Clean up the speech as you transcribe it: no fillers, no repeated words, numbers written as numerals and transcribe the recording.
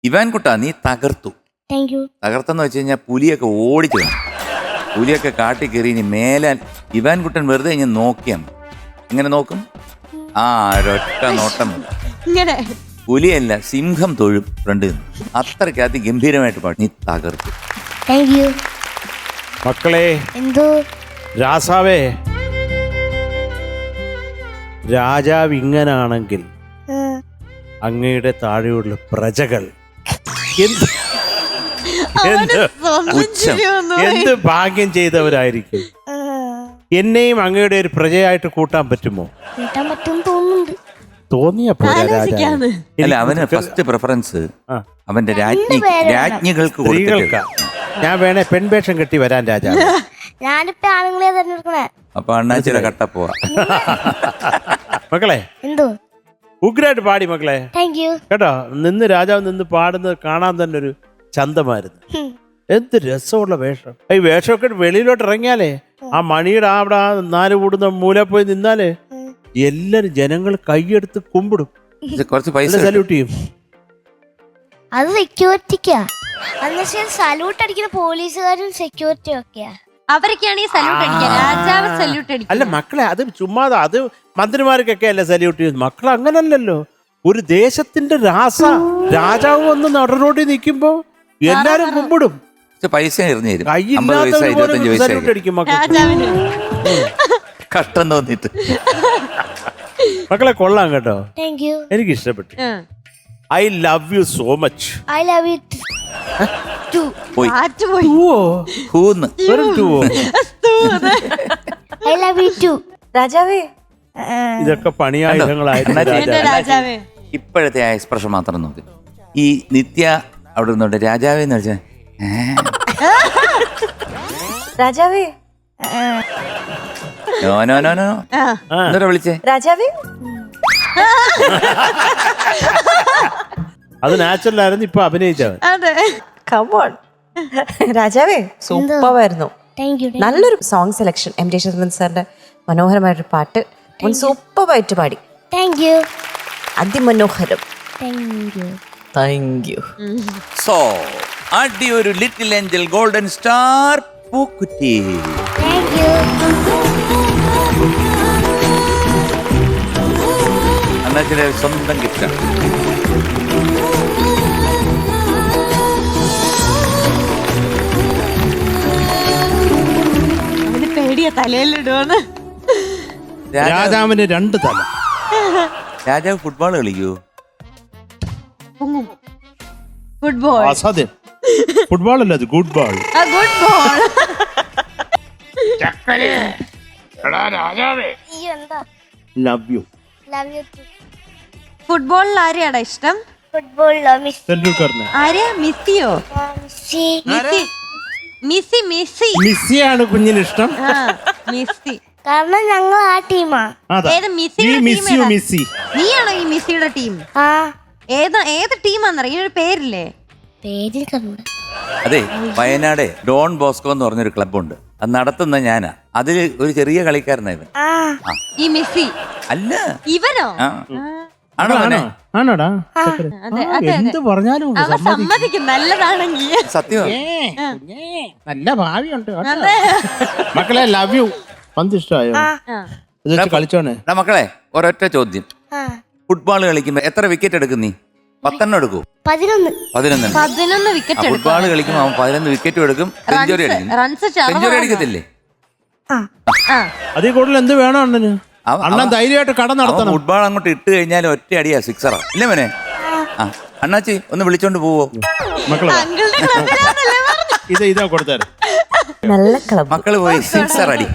ഇവാൻകുട്ടാ, നീ തകർത്തു. തകർത്തെന്ന് വെച്ച് കഴിഞ്ഞാൽ പുലിയൊക്കെ ഓടിച്ചു കാണും. പുലിയൊക്കെ കാട്ടി കയറി. ഇനി മേലാൽ ഇവാൻകുട്ടൻ വെറുതെ ഇങ്ങനെ നോക്കിയാണ്. എങ്ങനെ നോക്കും? ഒരൊറ്റ നോട്ടം. പുലിയല്ല, സിംഹം തൊഴും ഫ്രണ്ട് നിന്ന്. അത്രയ്ക്ക് അതിഗംഭീരമായിട്ട് പാടി. നീ തകർത്തു. മക്കളെ, എന്തോ രാസാവേ, രാജാവ് ഇങ്ങനാണെങ്കിൽ അങ്ങയുടെ താഴെയുള്ള പ്രജകൾ എന്ത് ഭാഗ്യം ചെയ്തവരായിരിക്കും. എന്നെയും അങ്ങയുടെ ഒരു പ്രജയായിട്ട് കൂട്ടാൻ പറ്റുമോ? തോന്നിയപ്പോ അല്ല, അവന് ഫസ്റ്റ് പ്രിഫറൻസ് അവന്റെ രാജ്ഞികൾക്ക് സ്ത്രീകൾക്കാ. ഞാൻ വേണേ പെൺവേഷം കെട്ടി വരാൻ രാജാവ്. ഞാനിപ്പോ ആണുങ്ങളെ തെരഞ്ഞെടുക്കണേ. അപ്പൊ അണ്ണാച്ചിയുടെ കട്ട പോവാ. മക്കളെ, എന്തോ ഉഗ്രായിട്ട് പാടി മക്കളെ. കേട്ടോ, രാജാവ് നിന്ന് പാടുന്നത് കാണാൻ തന്നെ ഒരു ചന്തമായിരുന്നു. എന്ത് രസമുള്ള വേഷം. ഈ വേഷമൊക്കെ വെളിയിലോട്ട് ഇറങ്ങിയാലേ, ആ മണിയുടെ അവിടെ 4 കൂടുന്ന മൂല പോയി നിന്നാലേ എല്ലാരും ജനങ്ങൾ കൈയെടുത്ത് കുമ്പിടും, കുറച്ച് പൈസ സല്യൂട്ട് ചെയ്യും. അത് സെക്യൂരിറ്റിക്കാ. സല്യൂട്ട് അടിക്കുന്ന പോലീസുകാരും സെക്യൂരിറ്റി ഒക്കെയാ. അവരൊക്കെയാണ് ഈ സല്യൂട്ട് അടിക്കുക. രാജാവ് സല്യൂട്ട് അടിക്കുക. അല്ല മക്കളെ, അത് ചുമ്മാതെ, അത് മന്ത്രിമാർക്കൊക്കെ അല്ലേ സല്യൂട്ട് ചെയ്യുന്നത്. മക്കൾ അങ്ങനല്ലല്ലോ. ഒരു ദേശത്തിന്റെ രാജാവ് വന്ന് നടനോട്ടി നിൽക്കുമ്പോ എല്ലാരും കുമ്പിടും. പൈസ എറിഞ്ഞു തരും. കൈയില്ലാത്തവര് സല്യൂട്ട് അടിക്കും രാജാവിന്. കഷ്ടം തോന്നിട്ട്. മക്കളെ കൊള്ളാം കേട്ടോ, എനിക്ക് ഇഷ്ടപ്പെട്ടു. I love you so much. I love you too. I love you too. രാജാവേ, ഇതൊക്കെ പണിയായുധങ്ങളായിരുന്നു. ഇപ്പോഴത്തെ ആ എക്സ്പ്രഷൻ മാത്രം നോക്ക്. ഈ നിത്യ അവിടെ നിന്നോണ്ട് രാജാവേന്ന് വെച്ചാ രാജാവേ, എന്താ വിളിച്ചേ? രാജാവേ. അത് നാച്ചുറൽ ആയിരുന്നു, ഇപ്പൊ അഭിനയിച്ചവൻ. രാജാവേ, സൂപ്പറായിരുന്നു. നല്ലൊരു സോങ് സെലക്ഷൻ. എം.ടി. ശ്രീധരൻ സാറിന്റെ മനോഹരമായൊരു പാട്ട് സൂപ്പറായിട്ട് പാടി. അതിമനോഹരം. Thank you. സോ അടി ഒരു ലിറ്റിൽ ഏഞ്ചൽ ഗോൾഡൻ സ്റ്റാർ പൂക്കുറ്റി. അണ്ണാച്ചിയുടെ സ്വന്തം ഗിഫ്റ്റാണ്. പേടിയ തലയിലിടുവാണ്. രാജാവിന് 2 തല. രാജാവ് ഫുട്ബോൾ കളിക്കൂ? ഫുട്ബോൾ അസാധ്യം. ഫുട്ബോൾ അല്ല, അത് good ball. Good ball. Love you. ഫുട്ബോളിൽ ആരെയാടാ ഇഷ്ടം? ഫുട്ബോളിലോ ആരെയാ? മെസ്സിയോ? മെസ്സിയാണ് കുഞ്ഞിന് ഇഷ്ടം. മെസ്സി. കാരണം ഞങ്ങൾ ആ ടീമാ. നീയാണോ ഈ മെസ്സിയുടെ ടീം? ഏത് ടീമാന്നറിയ? ഒരു പേരില്ലേ? അതെ, വയനാട് ഡോൺ ബോസ്കോ എന്ന് പറഞ്ഞൊരു ക്ലബ്ബുണ്ട്. അത് നടത്തുന്ന ഞാനാ. അതില് ഒരു ചെറിയ കളിക്കാരനായിരുന്നു. ഈ മെസ്സി അല്ല, ഇവനോ? ആണോടാ? എന്ത് പറഞ്ഞാലും സമ്മതിക്കും, നല്ലതാണെങ്കിൽ. സത്യം, നല്ല ഭാവിയുണ്ട്. മക്കളെ, ലവ് യു. പന്ത് ഇഷ്ടമായോ? കളിച്ചോണേ മക്കളെ. ഒരൊറ്റ ചോദ്യം. ഫുട്ബോൾ കളിക്കുമ്പോ എത്ര വിക്കറ്റ് എടുക്കും നീ? 10 എടുക്കൂ? 11 വിക്കറ്റ്. ഫുട്ബോൾ കളിക്കുമ്പോ അവൻ 11 വിക്കറ്റും എടുക്കും. സെഞ്ചുറി അടിക്കും. സെഞ്ചുറി അടിക്കത്തില്ലേ? അതിൽ കൂടുതൽ എന്ത് വേണം അണ്ണന്? അണ്ണൻ ധൈര്യമായിട്ട് കട നടത്തണം. ഫുട്ബോൾ അങ്ങോട്ട് ഇട്ട് കഴിഞ്ഞാൽ ഒറ്റ അടിയാ, സിക്സറാ. ഇല്ലേ മോനെ? അണ്ണാച്ചി ഒന്ന് വിളിച്ചോണ്ട് പോവോ? മക്കളെ, ഇതാ കൊടുത്താரு. നല്ല ക്ലബ്. മക്കള് പോയി സിക്സർ അടി.